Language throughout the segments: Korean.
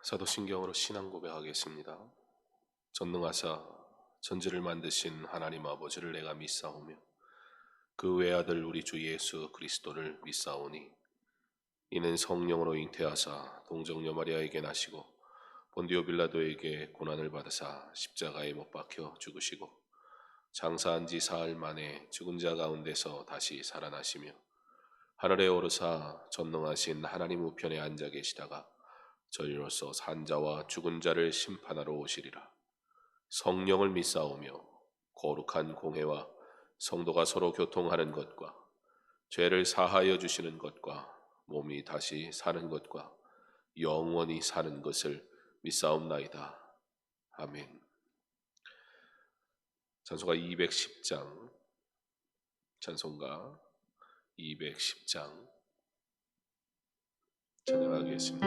사도신경으로 신앙 고백하겠습니다. 전능하사 천지를 만드신 하나님 아버지를 내가 믿사오며 그 외아들 우리 주 예수 그리스도를 믿사오니 이는 성령으로 잉태하사 동정녀 마리아에게 나시고 본디오 빌라도에게 고난을 받으사 십자가에 못 박혀 죽으시고 장사한 지 사흘 만에 죽은 자 가운데서 다시 살아나시며 하늘에 오르사 전능하신 하나님 우편에 앉아 계시다가 저희로서 산자와 죽은 자를 심판하러 오시리라. 성령을 믿사오며 거룩한 공회와 성도가 서로 교통하는 것과 죄를 사하여 주시는 것과 몸이 다시 사는 것과 영원히 사는 것을 믿사옵나이다. 아멘. 찬송가 210장, 찬송가 210장 찬양하겠습니다.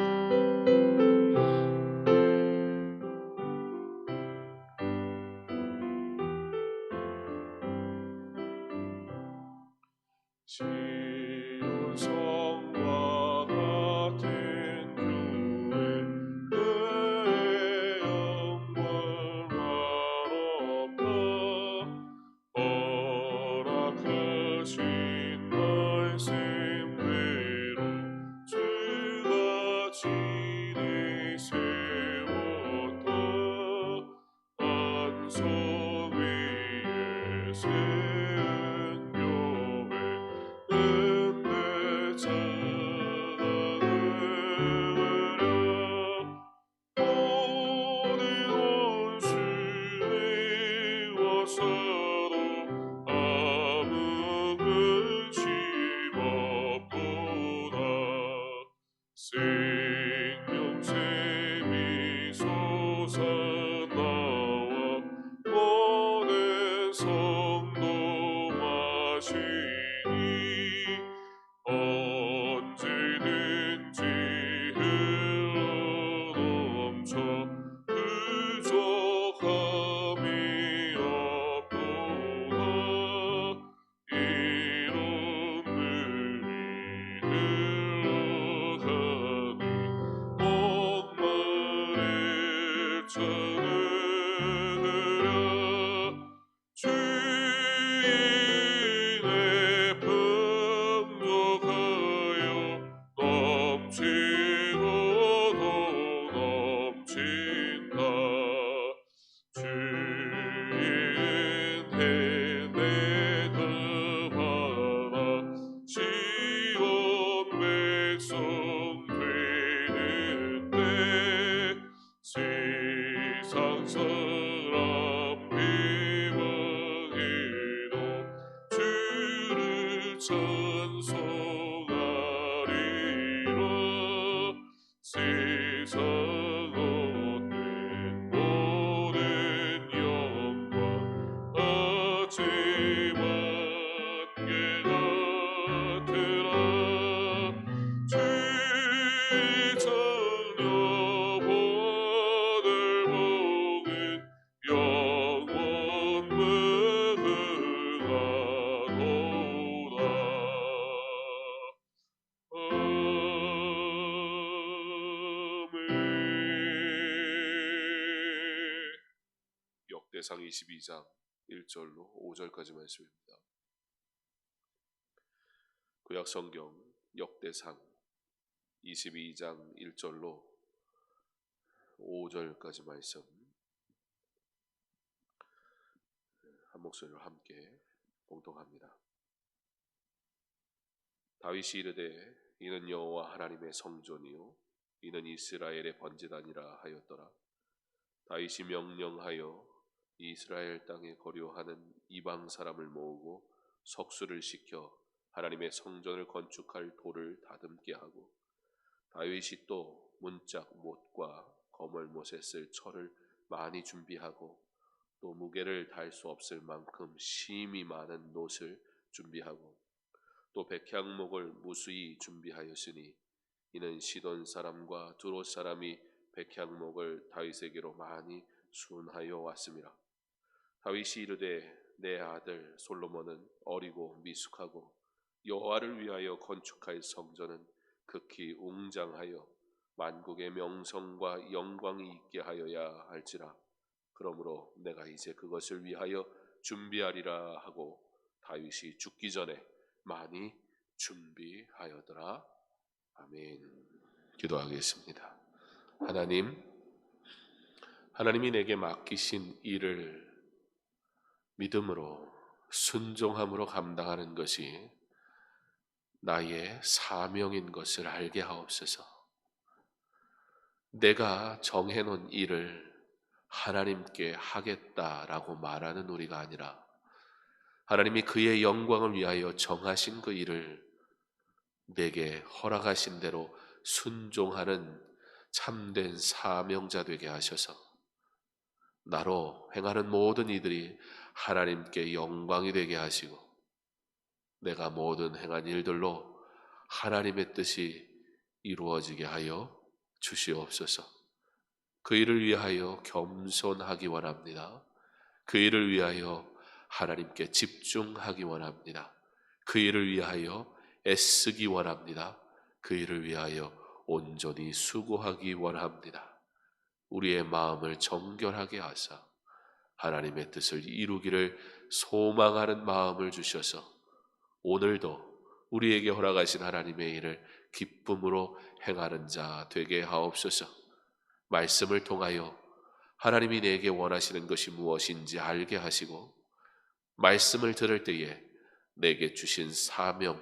시온 성과 같은 교회 내 영광 말없다. 허락하신 말씀대로 주가 진히 세웠다. 반석 위에 세운 교회 은혜 찬양하랴. 모든 원수에 와서도 아무 근심 없도다. 생명샘이 솟아나와 모든 성도 마시니 언제든지 흘러넘쳐 부족함이 없도다. 이름들이 흘러가니 목마를 찾으느라. 주의 은혜 풍족하여 넘치고도 넘친다. 주의 은혜 내가 바라 시온 백성 되는데 세상 사람 비방해도 주를 찬송하리라. 세상 얻는 모든 영광 아침만 개 같으라. 주의 자녀 보아들 복은 영원 무궁하도다. 아멘. 역대상 22장 1절로 5절까지 말씀입니다. 구약성경 역대상 22장 1절로 5절까지 말씀 한 목소리로 함께 봉독합니다. 다윗이 이르되 이는 여호와 하나님의 성전이요 이는 이스라엘의 번제단이라 하였더라. 다윗이 명령하여 이스라엘 땅에 거류하는 이방 사람을 모으고 석수를 시켜 하나님의 성전을 건축할 돌을 다듬게 하고 다윗이 또 문짝 못과 거멀못에 쓸 철을 많이 준비하고 또 무게를 달 수 없을 만큼 심이 많은 놋을 준비하고 또 백향목을 무수히 준비하였으니 이는 시돈 사람과 두롯 사람이 백향목을 다윗에게로 많이 순하여 왔음이라. 다윗이 이르되 내 아들 솔로몬은 어리고 미숙하고 여호와를 위하여 건축할 성전은 극히 웅장하여 만국의 명성과 영광이 있게 하여야 할지라. 그러므로 내가 이제 그것을 위하여 준비하리라 하고 다윗이 죽기 전에 많이 준비하여더라. 아멘. 기도하겠습니다. 하나님이 내게 맡기신 일을 믿음으로 순종함으로 감당하는 것이 나의 사명인 것을 알게 하옵소서. 내가 정해놓은 일을 하나님께 하겠다라고 말하는 우리가 아니라 하나님이 그의 영광을 위하여 정하신 그 일을 내게 허락하신 대로 순종하는 참된 사명자 되게 하셔서 나로 행하는 모든 이들이 하나님께 영광이 되게 하시고 내가 모든 행한 일들로 하나님의 뜻이 이루어지게 하여 주시옵소서. 그 일을 위하여 겸손하기 원합니다. 그 일을 위하여 하나님께 집중하기 원합니다. 그 일을 위하여 애쓰기 원합니다. 그 일을 위하여 온전히 수고하기 원합니다. 우리의 마음을 정결하게 하사 하나님의 뜻을 이루기를 소망하는 마음을 주셔서 오늘도 우리에게 허락하신 하나님의 일을 기쁨으로 행하는 자 되게 하옵소서. 말씀을 통하여 하나님이 내게 원하시는 것이 무엇인지 알게 하시고 말씀을 들을 때에 내게 주신 사명,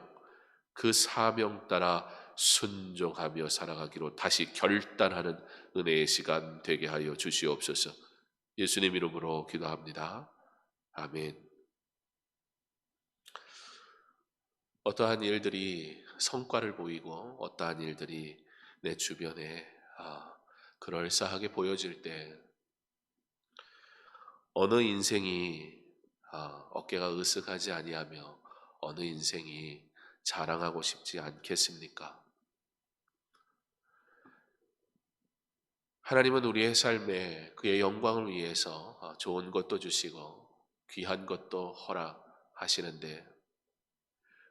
그 사명 따라 순종하며 살아가기로 다시 결단하는 은혜의 시간 되게 하여 주시옵소서. 예수님 이름으로 기도합니다. 아멘. 어떠한 일들이 성과를 보이고 어떠한 일들이 내 주변에 그럴싸하게 보여질 때 어느 인생이 어깨가 으쓱하지 아니하며 어느 인생이 자랑하고 싶지 않겠습니까? 하나님은 우리의 삶에 그의 영광을 위해서 좋은 것도 주시고 귀한 것도 허락하시는데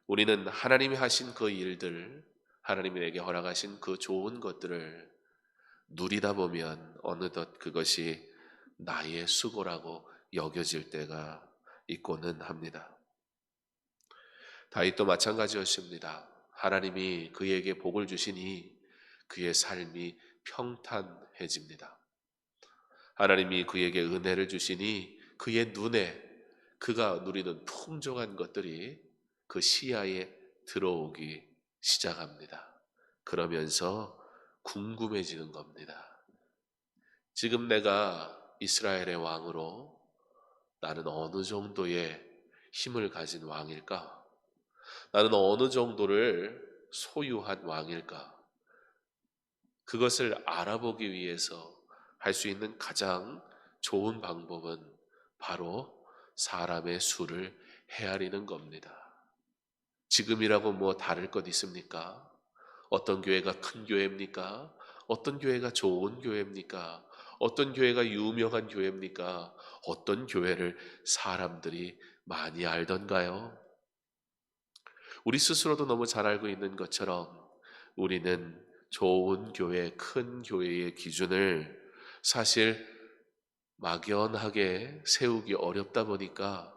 우리는 하나님이 하신 그 일들, 하나님이 내게 허락하신 그 좋은 것들을 누리다 보면 어느덧 그것이 나의 수고라고 여겨질 때가 있고는 합니다. 다윗도 마찬가지였습니다. 하나님이 그에게 복을 주시니 그의 삶이 평탄해집니다. 하나님이 그에게 은혜를 주시니 그의 눈에 그가 누리는 풍족한 것들이 그 시야에 들어오기 시작합니다. 그러면서 궁금해지는 겁니다. 지금 내가 이스라엘의 왕으로 나는 어느 정도의 힘을 가진 왕일까? 나는 어느 정도를 소유한 왕일까? 그것을 알아보기 위해서 할 수 있는 가장 좋은 방법은 바로 사람의 수를 헤아리는 겁니다. 지금이라고 뭐 다를 것 있습니까? 어떤 교회가 큰 교회입니까? 어떤 교회가 좋은 교회입니까? 어떤 교회가 유명한 교회입니까? 어떤 교회를 사람들이 많이 알던가요? 우리 스스로도 너무 잘 알고 있는 것처럼 우리는 좋은 교회, 큰 교회의 기준을 사실 막연하게 세우기 어렵다 보니까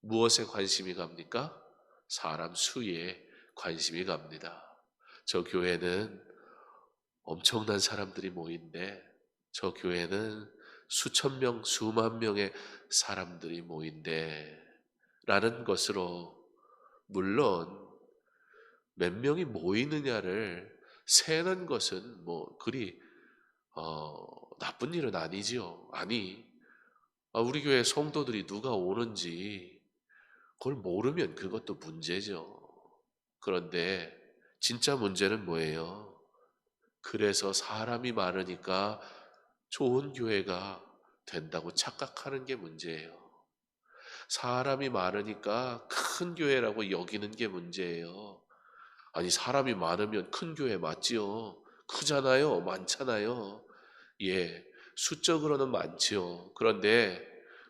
무엇에 관심이 갑니까? 사람 수에 관심이 갑니다. 저 교회는 엄청난 사람들이 모인데 저 교회는 수천 명, 수만 명의 사람들이 모인데 라는 것으로 물론 몇 명이 모이느냐를 세는 것은 뭐 그리 나쁜 일은 아니지요. 우리 교회 성도들이 누가 오는지 그걸 모르면 그것도 문제죠. 그런데 진짜 문제는 뭐예요? 그래서 사람이 많으니까 좋은 교회가 된다고 착각하는 게 문제예요. 사람이 많으니까 큰 교회라고 여기는 게 문제예요. 아니 사람이 많으면 큰 교회 맞지요. 크잖아요. 많잖아요. 예, 수적으로는 많지요. 그런데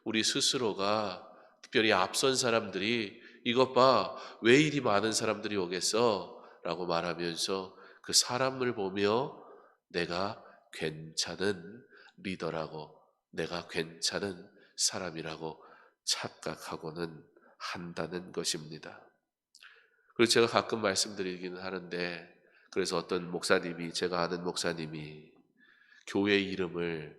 우리 스스로가 특별히 앞선 사람들이 이것 봐, 왜 이리 많은 사람들이 오겠어? 라고 말하면서 그 사람을 보며 내가 괜찮은 리더라고, 내가 괜찮은 사람이라고 착각하고는 한다는 것입니다. 그래서 제가 가끔 말씀드리기는 하는데, 그래서 어떤 목사님이, 제가 아는 목사님이 교회 이름을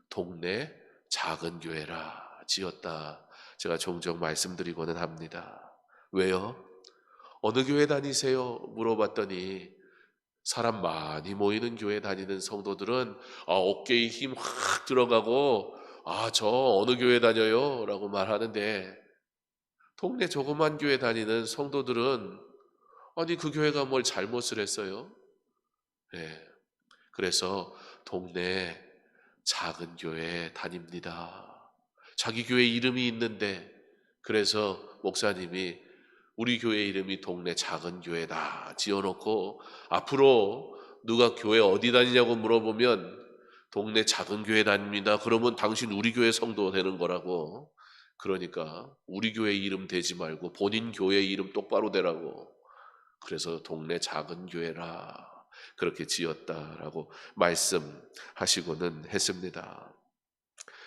동네 작은 교회라 지었다, 제가 종종 말씀드리고는 합니다. 왜요? 어느 교회 다니세요? 물어봤더니 사람 많이 모이는 교회 다니는 성도들은 어깨에 힘 확 들어가고 저 어느 교회 다녀요? 라고 말하는데, 동네 조그만 교회 다니는 성도들은 아니 그 교회가 뭘 잘못을 했어요? 네. 그래서 동네 작은 교회 다닙니다. 자기 교회 이름이 있는데, 그래서 목사님이 우리 교회 이름이 동네 작은 교회다 지어놓고 앞으로 누가 교회 어디 다니냐고 물어보면 동네 작은 교회 다닙니다. 그러면 당신 우리 교회 성도 되는 거라고. 그러니까 우리 교회 이름 대지 말고 본인 교회 이름 똑바로 대라고. 그래서 동네 작은 교회라 그렇게 지었다라고 말씀하시고는 했습니다.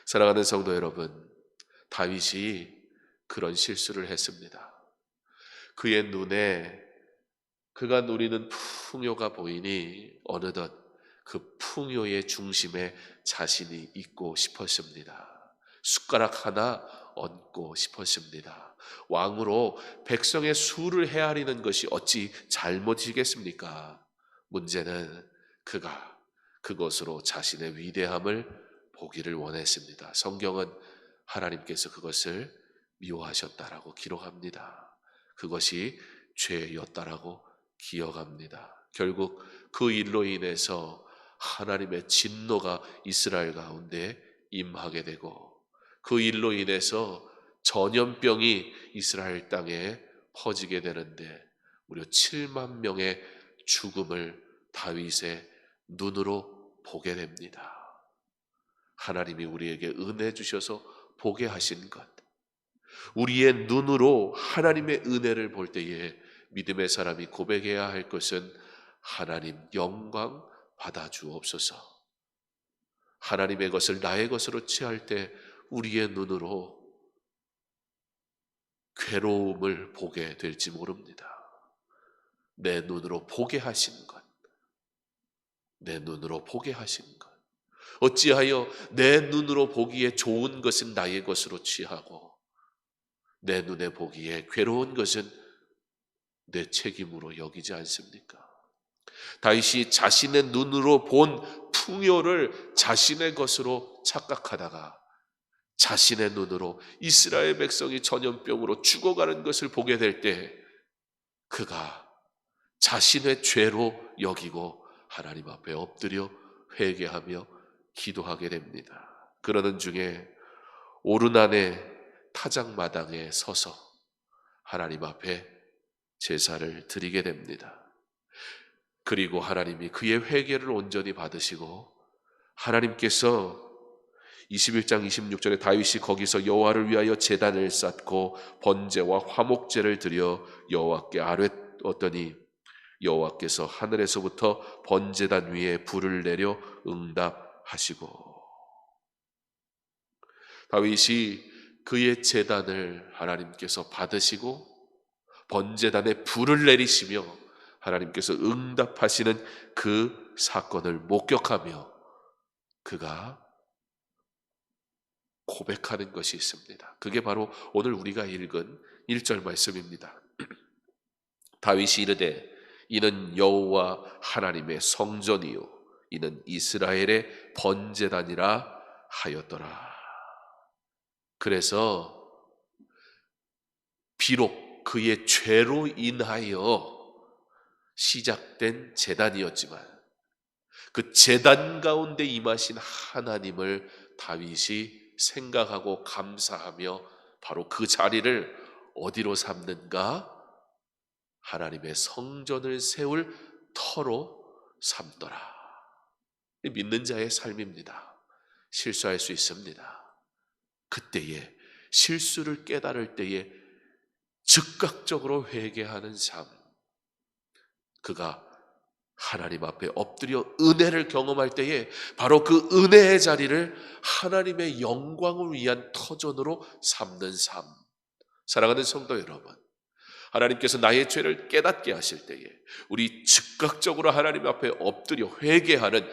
사랑하는 성도 여러분, 다윗이 그런 실수를 했습니다. 그의 눈에 그가 누리는 풍요가 보이니 어느덧 그 풍요의 중심에 자신이 있고 싶었습니다. 숟가락 하나 얹고 싶었습니다. 왕으로 백성의 수를 헤아리는 것이 어찌 잘못이겠습니까? 문제는 그가 그것으로 자신의 위대함을 보기를 원했습니다. 성경은 하나님께서 그것을 미워하셨다라고 기록합니다. 그것이 죄였다라고 기억합니다. 결국 그 일로 인해서 하나님의 진노가 이스라엘 가운데 임하게 되고, 그 일로 인해서 전염병이 이스라엘 땅에 퍼지게 되는데 무려 7만 명의 죽음을 다윗의 눈으로 보게 됩니다. 하나님이 우리에게 은혜 주셔서 보게 하신 것, 우리의 눈으로 하나님의 은혜를 볼 때에 믿음의 사람이 고백해야 할 것은 하나님 영광 받아 주옵소서. 하나님의 것을 나의 것으로 취할 때 우리의 눈으로 괴로움을 보게 될지 모릅니다. 내 눈으로 보게 하신 것, 내 눈으로 보게 하신 것, 어찌하여 내 눈으로 보기에 좋은 것은 나의 것으로 취하고 내 눈에 보기에 괴로운 것은 내 책임으로 여기지 않습니까? 다윗이 자신의 눈으로 본 풍요를 자신의 것으로 착각하다가 자신의 눈으로 이스라엘 백성이 전염병으로 죽어가는 것을 보게 될 때 그가 자신의 죄로 여기고 하나님 앞에 엎드려 회개하며 기도하게 됩니다. 그러는 중에 오르난의 타작마당에 서서 하나님 앞에 제사를 드리게 됩니다. 그리고 하나님이 그의 회개를 온전히 받으시고 하나님께서 21장 26절에 다윗이 거기서 여호와를 위하여 제단을 쌓고 번제와 화목제를 드려 여호와께 아뢰었더니 여호와께서 하늘에서부터 번제단 위에 불을 내려 응답하시고, 다윗이 그의 제단을 하나님께서 받으시고 번제단에 불을 내리시며 하나님께서 응답하시는 그 사건을 목격하며 그가 고백하는 것이 있습니다. 그게 바로 오늘 우리가 읽은 1절 말씀입니다. 다윗이 이르되 이는 여호와 하나님의 성전이요 이는 이스라엘의 번제단이라 하였더라. 그래서 비록 그의 죄로 인하여 시작된 제단이었지만 그 제단 가운데 임하신 하나님을 다윗이 생각하고 감사하며 바로 그 자리를 어디로 삼는가? 하나님의 성전을 세울 터로 삼더라. 믿는 자의 삶입니다. 실수할 수 있습니다. 그때에 실수를 깨달을 때에 즉각적으로 회개하는 삶, 그가 하나님 앞에 엎드려 은혜를 경험할 때에 바로 그 은혜의 자리를 하나님의 영광을 위한 터전으로 삼는 삶. 사랑하는 성도 여러분, 하나님께서 나의 죄를 깨닫게 하실 때에 우리 즉각적으로 하나님 앞에 엎드려 회개하는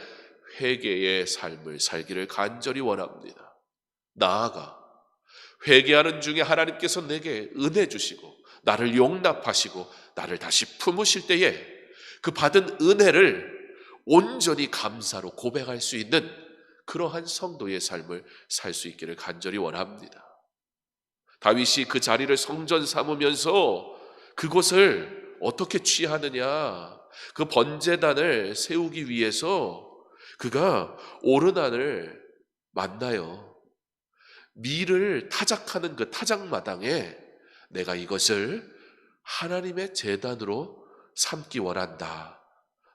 회개의 삶을 살기를 간절히 원합니다. 나아가 회개하는 중에 하나님께서 내게 은혜 주시고 나를 용납하시고 나를 다시 품으실 때에 그 받은 은혜를 온전히 감사로 고백할 수 있는 그러한 성도의 삶을 살 수 있기를 간절히 원합니다. 다윗이 그 자리를 성전 삼으면서 그곳을 어떻게 취하느냐, 그 번제단을 세우기 위해서 그가 오르난을 만나요. 밀을 타작하는 그 타작마당에 내가 이것을 하나님의 제단으로 삼기 원한다.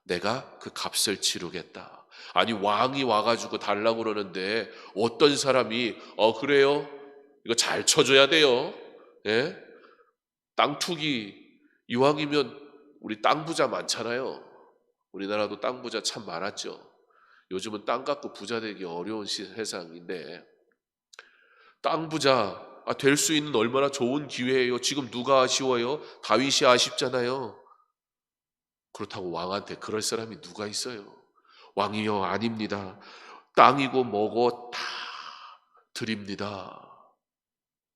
내가 그 값을 치르겠다. 아니, 왕이 와가지고 달라고 그러는데 어떤 사람이 그래요? 이거 잘 쳐줘야 돼요. 예? 땅 투기 이왕이면 우리 땅 부자 많잖아요. 우리나라도 땅 부자 참 많았죠. 요즘은 땅 갖고 부자 되기 어려운 세상인데 땅 부자 될 수 있는 얼마나 좋은 기회예요. 지금 누가 아쉬워요? 다윗이 아쉽잖아요. 그렇다고 왕한테 그럴 사람이 누가 있어요? 왕이요, 아닙니다. 땅이고 뭐고 다 드립니다.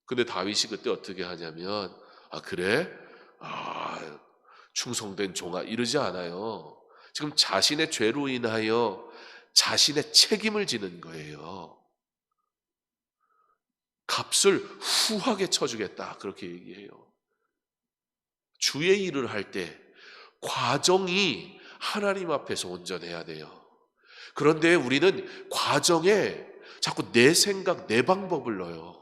근데 다윗이 그때 어떻게 하냐면 그래? 충성된 종아, 이러지 않아요. 지금 자신의 죄로 인하여 자신의 책임을 지는 거예요. 값을 후하게 쳐주겠다, 그렇게 얘기해요. 주의 일을 할 때 과정이 하나님 앞에서 온전해야 돼요. 그런데 우리는 과정에 자꾸 내 생각, 내 방법을 넣어요.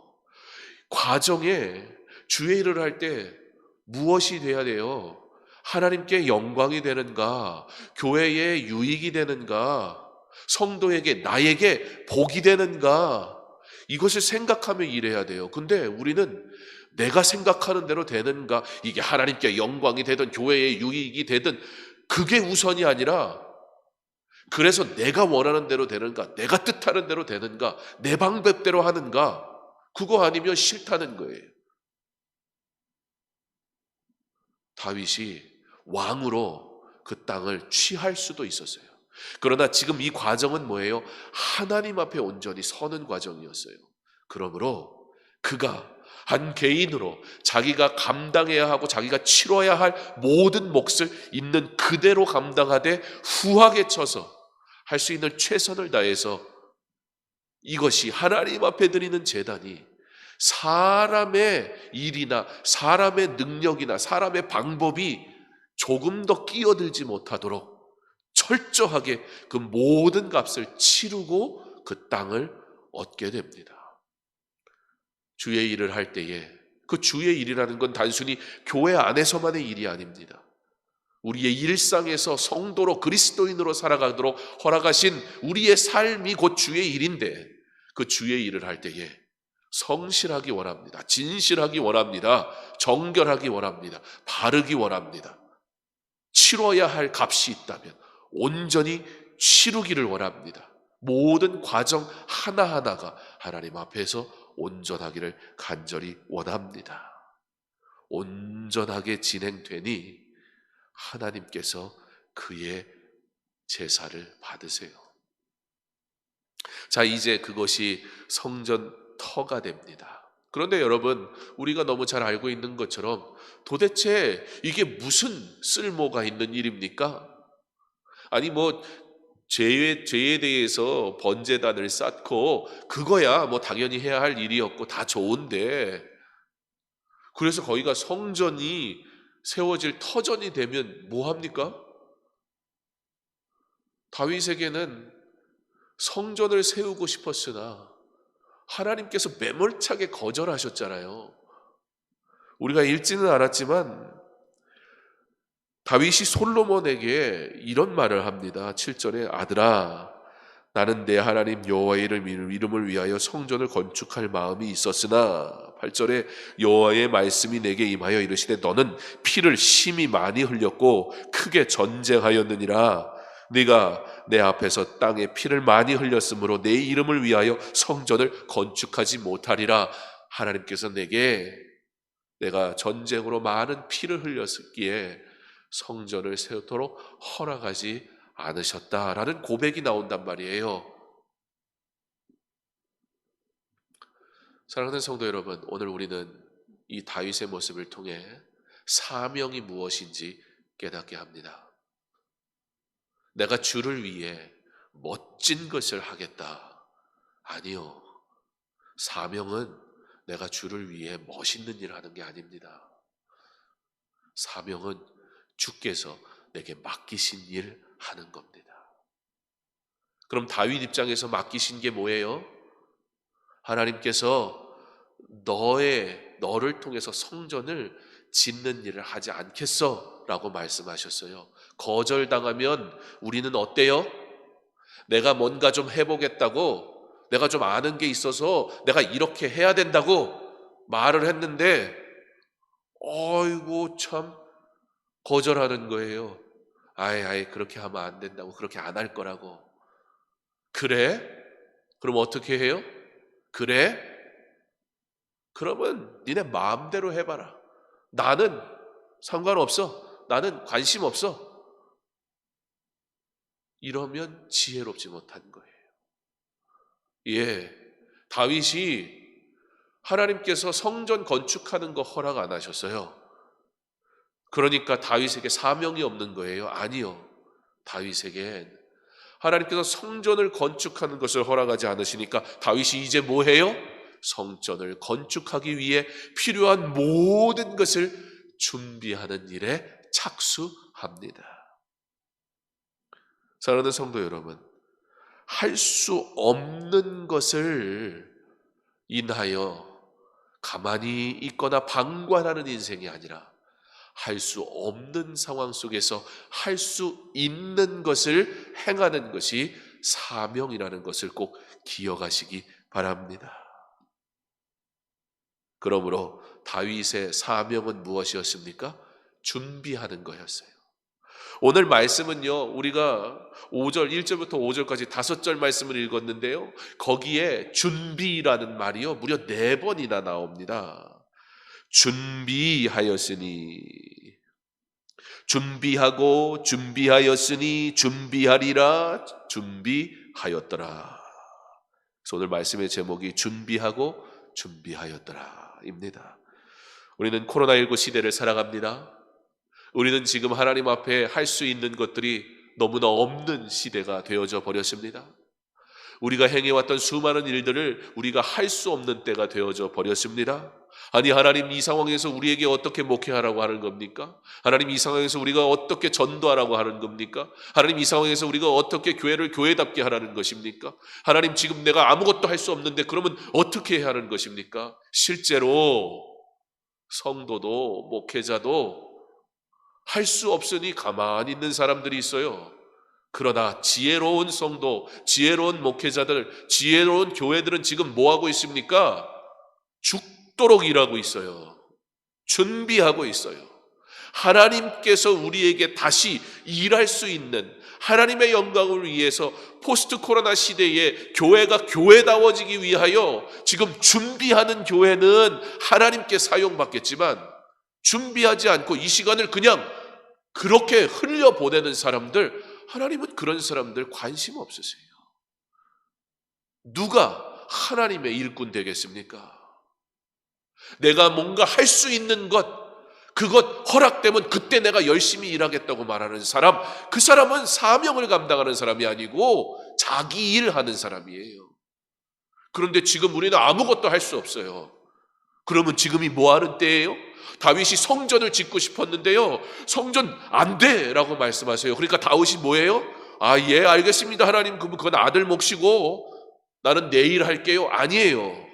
과정에 주의 일을 할 때 무엇이 돼야 돼요? 하나님께 영광이 되는가? 교회에 유익이 되는가? 성도에게, 나에게 복이 되는가? 이것을 생각하며 일해야 돼요. 근데 우리는 내가 생각하는 대로 되는가? 이게 하나님께 영광이 되든 교회에 유익이 되든 그게 우선이 아니라, 그래서 내가 원하는 대로 되는가? 내가 뜻하는 대로 되는가? 내 방법대로 하는가? 그거 아니면 싫다는 거예요. 다윗이 왕으로 그 땅을 취할 수도 있었어요. 그러나 지금 이 과정은 뭐예요? 하나님 앞에 온전히 서는 과정이었어요. 그러므로 그가 한 개인으로 자기가 감당해야 하고 자기가 치러야 할 모든 몫을 있는 그대로 감당하되 후하게 쳐서 할 수 있는 최선을 다해서 이것이 하나님 앞에 드리는 제단이 사람의 일이나 사람의 능력이나 사람의 방법이 조금 더 끼어들지 못하도록 철저하게 그 모든 값을 치르고 그 땅을 얻게 됩니다. 주의 일을 할 때에 그 주의 일이라는 건 단순히 교회 안에서만의 일이 아닙니다. 우리의 일상에서 성도로 그리스도인으로 살아가도록 허락하신 우리의 삶이 곧 주의 일인데, 그 주의 일을 할 때에 성실하기 원합니다. 진실하기 원합니다. 정결하기 원합니다. 바르기 원합니다. 치러야 할 값이 있다면 온전히 치르기를 원합니다. 모든 과정 하나하나가 하나님 앞에서 온전하기를 간절히 원합니다. 온전하게 진행되니 하나님께서 그의 제사를 받으세요. 자, 이제 그것이 성전 터가 됩니다. 그런데 여러분, 우리가 너무 잘 알고 있는 것처럼 도대체 이게 무슨 쓸모가 있는 일입니까? 아니 죄에 대해서 번제단을 쌓고 그거야 당연히 해야 할 일이었고 다 좋은데, 그래서 거기가 성전이 세워질 터전이 되면 뭐합니까? 다윗에게는 성전을 세우고 싶었으나 하나님께서 매몰차게 거절하셨잖아요. 우리가 읽지는 않았지만 다윗이 솔로몬에게 이런 말을 합니다. 7절에 아들아, 나는 내 하나님 여호와의 이름을 위하여 성전을 건축할 마음이 있었으나 8절에 여호와의 말씀이 내게 임하여 이르시되 너는 피를 심히 많이 흘렸고 큰 크게 전쟁하였느니라. 네가 내 앞에서 땅에 피를 많이 흘렸으므로 내 이름을 위하여 성전을 건축하지 못하리라. 하나님께서 내가 전쟁으로 많은 피를 흘렸기에 성전을 세우도록 허락하지 않으셨다라는 고백이 나온단 말이에요. 사랑하는 성도 여러분, 오늘 우리는 이 다윗의 모습을 통해 사명이 무엇인지 깨닫게 합니다. 내가 주를 위해 멋진 것을 하겠다. 아니요. 사명은 내가 주를 위해 멋있는 일을 하는 게 아닙니다. 사명은 주께서 내게 맡기신 일 하는 겁니다. 그럼 다윗 입장에서 맡기신 게 뭐예요? 하나님께서 너를 통해서 성전을 짓는 일을 하지 않겠어? 라고 말씀하셨어요. 거절당하면 우리는 어때요? 내가 뭔가 좀 해보겠다고, 내가 좀 아는 게 있어서 내가 이렇게 해야 된다고 말을 했는데 어이구 참 거절하는 거예요. 아이 그렇게 하면 안 된다고, 그렇게 안 할 거라고. 그래? 그럼 어떻게 해요? 그래? 그러면 니네 마음대로 해봐라. 나는 상관없어. 나는 관심 없어. 이러면 지혜롭지 못한 거예요. 예, 다윗이 하나님께서 성전 건축하는 거 허락 안 하셨어요. 그러니까 다윗에게 사명이 없는 거예요. 아니요. 다윗에겐 하나님께서 성전을 건축하는 것을 허락하지 않으시니까 다윗이 이제 뭐 해요? 성전을 건축하기 위해 필요한 모든 것을 준비하는 일에 착수합니다. 사랑하는 성도 여러분, 할 수 없는 것을 인하여 가만히 있거나 방관하는 인생이 아니라 할 수 없는 상황 속에서 할 수 있는 것을 행하는 것이 사명이라는 것을 꼭 기억하시기 바랍니다. 그러므로 다윗의 사명은 무엇이었습니까? 준비하는 거였어요. 오늘 말씀은요, 우리가 1절부터 5절까지 5절 말씀을 읽었는데요, 거기에 준비라는 말이요 무려 4번이나 나옵니다. 준비하였으니, 준비하고, 준비하였으니, 준비하리라, 준비하였더라. 그래서 오늘 말씀의 제목이 준비하고 준비하였더라 입니다. 우리는 코로나19 시대를 살아갑니다. 우리는 지금 하나님 앞에 할 수 있는 것들이 너무나 없는 시대가 되어져 버렸습니다. 우리가 행해왔던 수많은 일들을 우리가 할 수 없는 때가 되어져 버렸습니다. 아니, 하나님 이 상황에서 우리에게 어떻게 목회하라고 하는 겁니까? 하나님 이 상황에서 우리가 어떻게 전도하라고 하는 겁니까? 하나님 이 상황에서 우리가 어떻게 교회를 교회답게 하라는 것입니까? 하나님 지금 내가 아무것도 할 수 없는데 그러면 어떻게 해야 하는 것입니까? 실제로 성도도 목회자도 할 수 없으니 가만히 있는 사람들이 있어요. 그러나 지혜로운 성도, 지혜로운 목회자들, 지혜로운 교회들은 지금 뭐 하고 있습니까? 죽도록 일하고 있어요. 준비하고 있어요. 하나님께서 우리에게 다시 일할 수 있는 하나님의 영광을 위해서 포스트 코로나 시대에 교회가 교회다워지기 위하여 지금 준비하는 교회는 하나님께 사용받겠지만, 준비하지 않고 이 시간을 그냥 그렇게 흘려보내는 사람들, 하나님은 그런 사람들 관심 없으세요. 누가 하나님의 일꾼 되겠습니까? 내가 뭔가 할 수 있는 그것 허락되면 그때 내가 열심히 일하겠다고 말하는 사람, 그 사람은 사명을 감당하는 사람이 아니고 자기 일하는 사람이에요. 그런데 지금 우리는 아무것도 할 수 없어요. 그러면 지금이 뭐 하는 때예요? 다윗이 성전을 짓고 싶었는데요, 성전 안 돼 라고 말씀하세요. 그러니까 다윗이 뭐예요? 예 알겠습니다 하나님, 그건 아들 몫이고 나는 내일 할게요. 아니에요.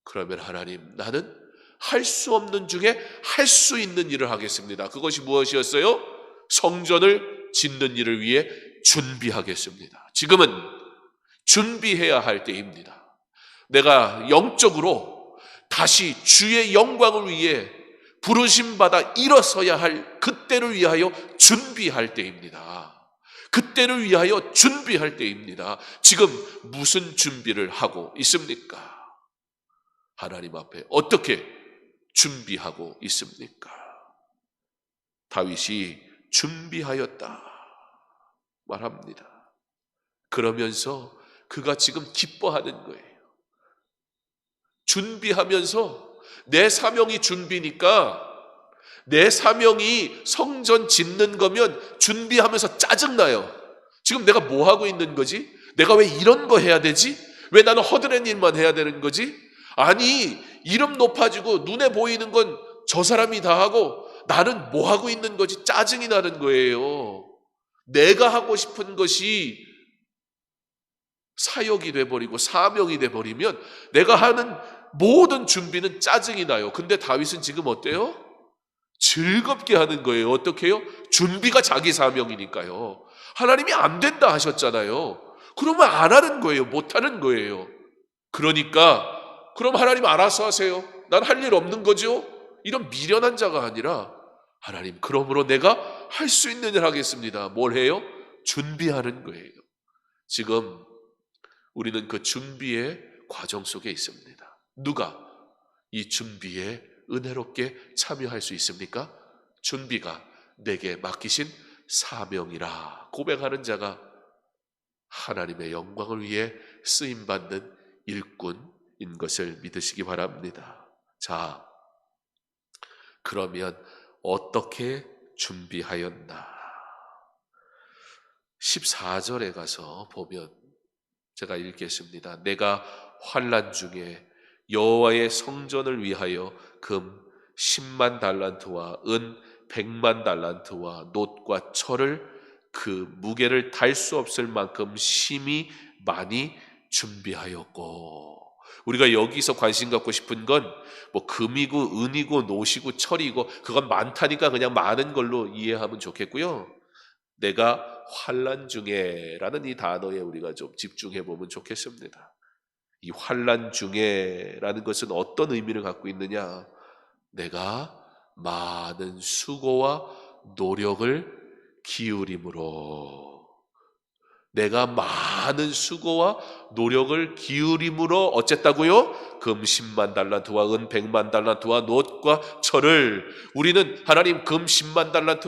그러면 하나님, 나는 할 수 없는 중에 할 수 있는 일을 하겠습니다. 그것이 무엇이었어요? 성전을 짓는 일을 위해 준비하겠습니다. 지금은 준비해야 할 때입니다. 내가 영적으로 다시 주의 영광을 위해 부르심받아 일어서야 할 그때를 위하여 준비할 때입니다. 그때를 위하여 준비할 때입니다. 지금 무슨 준비를 하고 있습니까? 하나님 앞에 어떻게 준비하고 있습니까? 다윗이 준비하였다 말합니다. 그러면서 그가 지금 기뻐하는 거예요. 준비하면서 내 사명이 준비니까, 내 사명이 성전 짓는 거면 준비하면서 짜증나요. 지금 내가 뭐 하고 있는 거지? 내가 왜 이런 거 해야 되지? 왜 나는 허드렛 일만 해야 되는 거지? 아니, 이름 높아지고 눈에 보이는 건 저 사람이 다 하고 나는 뭐 하고 있는 거지? 짜증이 나는 거예요. 내가 하고 싶은 것이 사역이 돼버리고 사명이 돼버리면 내가 하는 모든 준비는 짜증이 나요. 근데 다윗은 지금 어때요? 즐겁게 하는 거예요. 어떻게 해요? 준비가 자기 사명이니까요. 하나님이 안 된다 하셨잖아요. 그러면 안 하는 거예요. 못 하는 거예요. 그러니까 그럼 하나님 알아서 하세요. 난 할 일 없는 거죠? 이런 미련한 자가 아니라, 하나님 그러므로 내가 할 수 있는 일 하겠습니다. 뭘 해요? 준비하는 거예요. 지금 우리는 그 준비의 과정 속에 있습니다. 누가 이 준비에 은혜롭게 참여할 수 있습니까? 준비가 내게 맡기신 사명이라 고백하는 자가 하나님의 영광을 위해 쓰임받는 일꾼인 것을 믿으시기 바랍니다. 자, 그러면 어떻게 준비하였나? 14절에 가서 보면 제가 읽겠습니다. 내가 환난 중에 여호와의 성전을 위하여 금 10만 달란트와 은 100만 달란트와 놋과 철을 그 무게를 달 수 없을 만큼 심히 많이 준비하였고, 우리가 여기서 관심 갖고 싶은 건 뭐 금이고 은이고 놋이고 철이고 그건 많다니까 그냥 많은 걸로 이해하면 좋겠고요. 내가 환난 중에라는 이 단어에 우리가 좀 집중해 보면 좋겠습니다. 이 환난 중에라는 것은 어떤 의미를 갖고 있느냐? 내가 많은 수고와 노력을 기울임으로, 내가 많은 수고와 노력을 기울임으로 어쨌다고요? 금 10만 달란트와 은 100만 달란트와 놋과 철을, 우리는 하나님 금 10만 달란트,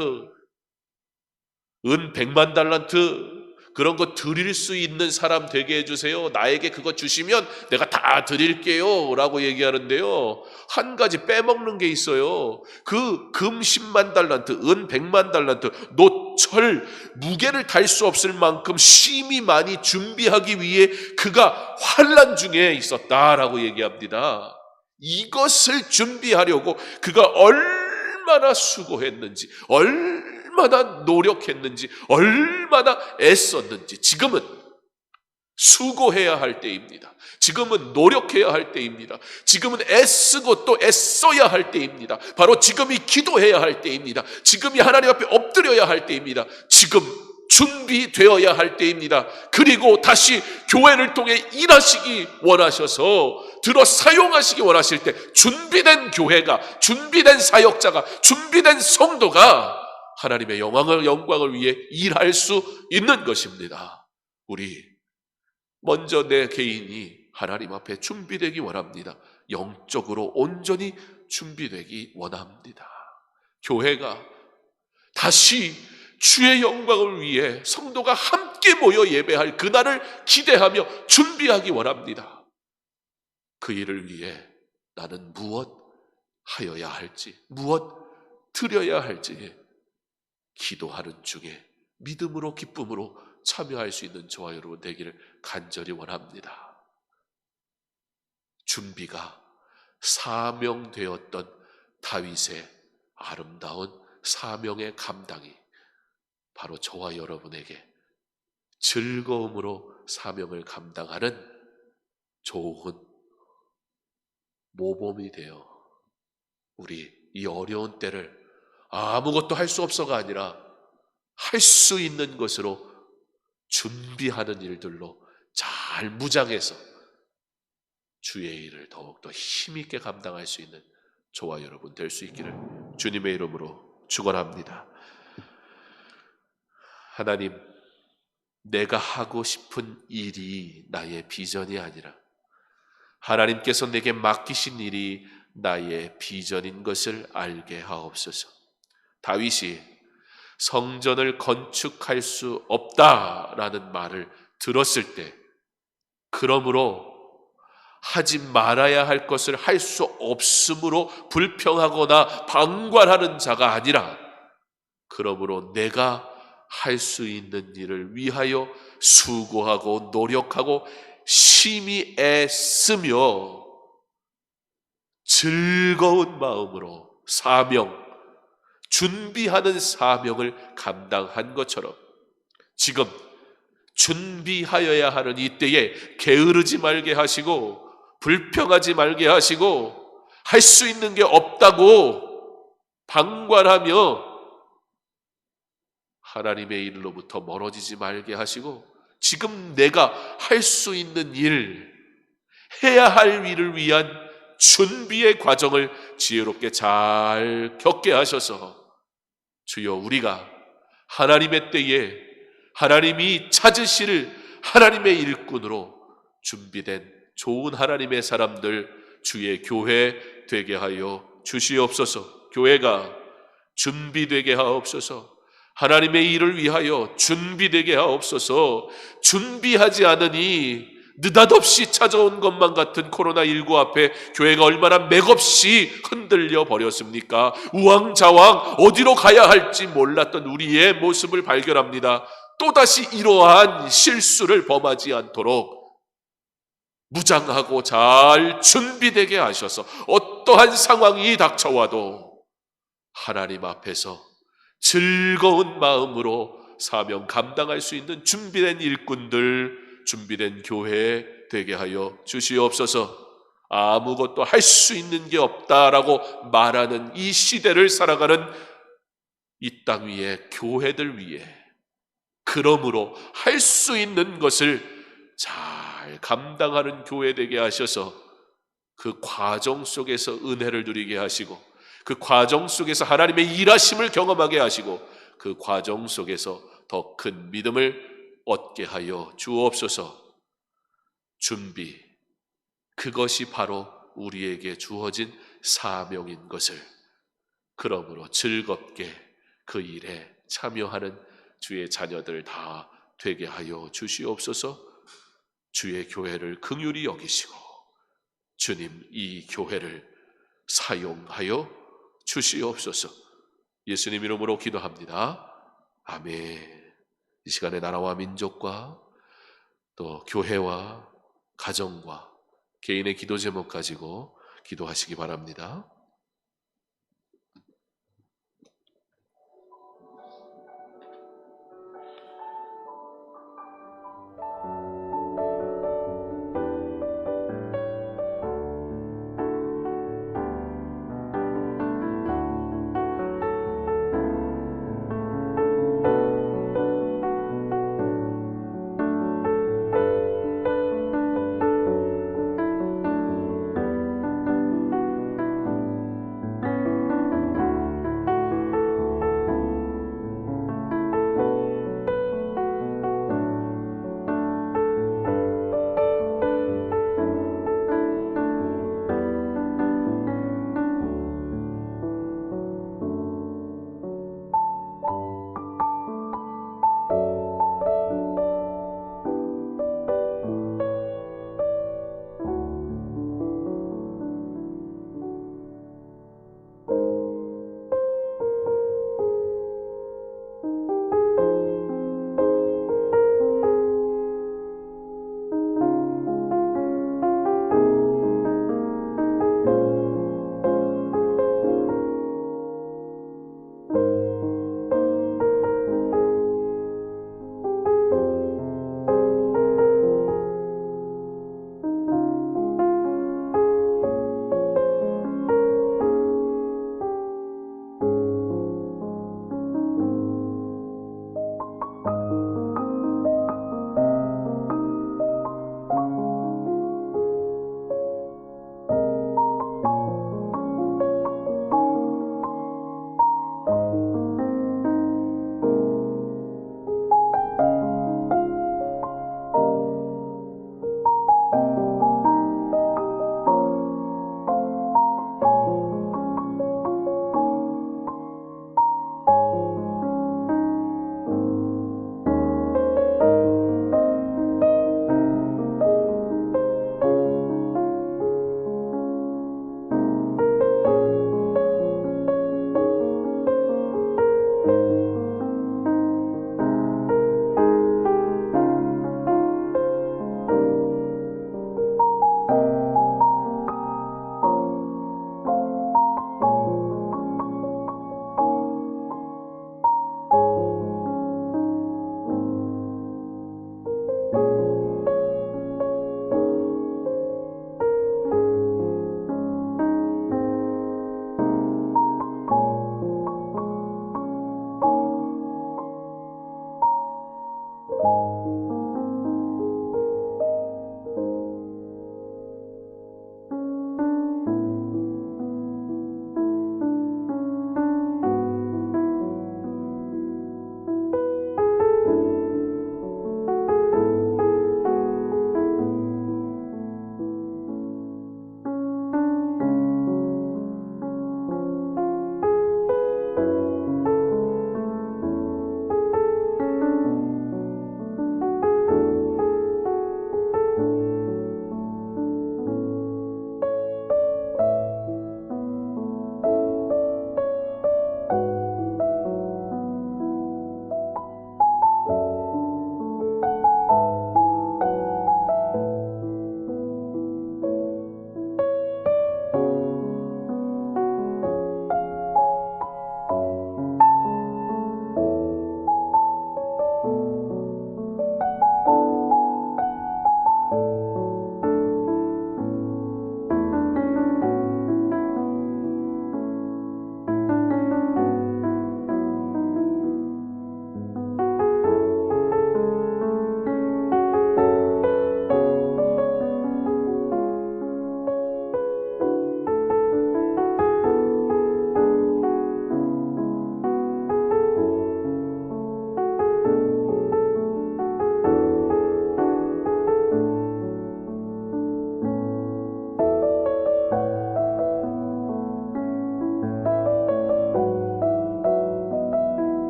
은 100만 달란트 그런 거 드릴 수 있는 사람 되게 해주세요. 나에게 그거 주시면 내가 다 드릴게요 라고 얘기하는데요, 한 가지 빼먹는 게 있어요. 그 금 10만 달란트, 은 100만 달란트, 놋, 철, 무게를 달 수 없을 만큼 심히 많이 준비하기 위해 그가 환난 중에 있었다라고 얘기합니다. 이것을 준비하려고 그가 얼마나 수고했는지, 얼마나 노력했는지, 얼마나 애썼는지. 지금은 수고해야 할 때입니다. 지금은 노력해야 할 때입니다. 지금은 애쓰고 또 애써야 할 때입니다. 바로 지금이 기도해야 할 때입니다. 지금이 하나님 앞에 엎드려야 할 때입니다. 지금 준비되어야 할 때입니다. 그리고 다시 교회를 통해 일하시기 원하셔서 들어 사용하시기 원하실 때 준비된 교회가, 준비된 사역자가, 준비된 성도가 하나님의 영광을 위해 일할 수 있는 것입니다. 우리 먼저 내 개인이 하나님 앞에 준비되기 원합니다. 영적으로 온전히 준비되기 원합니다. 교회가 다시 주의 영광을 위해 성도가 함께 모여 예배할 그날을 기대하며 준비하기 원합니다. 그 일을 위해 나는 무엇 하여야 할지, 무엇 드려야 할지 기도하는 중에 믿음으로 기쁨으로 참여할 수 있는 저와 여러분 되기를 간절히 원합니다. 준비가 사명되었던 다윗의 아름다운 사명의 감당이 바로 저와 여러분에게 즐거움으로 사명을 감당하는 좋은 모범이 되어 우리 이 어려운 때를 아무것도 할 수 없어가 아니라 할 수 있는 것으로 준비하는 일들로 잘 무장해서 주의 일을 더욱더 힘있게 감당할 수 있는 저와 여러분 될 수 있기를 주님의 이름으로 축원합니다. 하나님, 내가 하고 싶은 일이 나의 비전이 아니라 하나님께서 내게 맡기신 일이 나의 비전인 것을 알게 하옵소서. 다윗이 성전을 건축할 수 없다라는 말을 들었을 때, 그러므로 하지 말아야 할 것을 할 수 없으므로 불평하거나 방관하는 자가 아니라, 그러므로 내가 할 수 있는 일을 위하여 수고하고 노력하고 심히 애쓰며 즐거운 마음으로 준비하는 사명을 감당한 것처럼 지금 준비하여야 하는 이때에 게으르지 말게 하시고 불평하지 말게 하시고 할 수 있는 게 없다고 방관하며 하나님의 일로부터 멀어지지 말게 하시고 지금 내가 할 수 있는 일, 해야 할 일을 위한 준비의 과정을 지혜롭게 잘 겪게 하셔서 주여, 우리가 하나님의 때에 하나님이 찾으실 하나님의 일꾼으로 준비된 좋은 하나님의 사람들, 주의 교회 되게 하여 주시옵소서. 교회가 준비되게 하옵소서. 하나님의 일을 위하여 준비되게 하옵소서. 준비하지 않으니 느닷없이 찾아온 것만 같은 코로나19 앞에 교회가 얼마나 맥없이 흔들려 버렸습니까? 우왕좌왕 어디로 가야 할지 몰랐던 우리의 모습을 발견합니다. 또다시 이러한 실수를 범하지 않도록 무장하고 잘 준비되게 하셔서 어떠한 상황이 닥쳐와도 하나님 앞에서 즐거운 마음으로 사명 감당할 수 있는 준비된 일꾼들, 준비된 교회 되게 하여 주시옵소서. 아무것도 할 수 있는 게 없다라고 말하는 이 시대를 살아가는 이 땅 위에 교회들 위에, 그러므로 할 수 있는 것을 잘 감당하는 교회 되게 하셔서 그 과정 속에서 은혜를 누리게 하시고 그 과정 속에서 하나님의 일하심을 경험하게 하시고 그 과정 속에서 더 큰 믿음을 얻게 하여 주옵소서. 준비, 그것이 바로 우리에게 주어진 사명인 것을, 그러므로 즐겁게 그 일에 참여하는 주의 자녀들 다 되게 하여 주시옵소서. 주의 교회를 긍휼히 여기시고 주님, 이 교회를 사용하여 주시옵소서. 예수님 이름으로 기도합니다. 아멘. 이 시간에 나라와 민족과 또 교회와 가정과 개인의 기도 제목 가지고 기도하시기 바랍니다.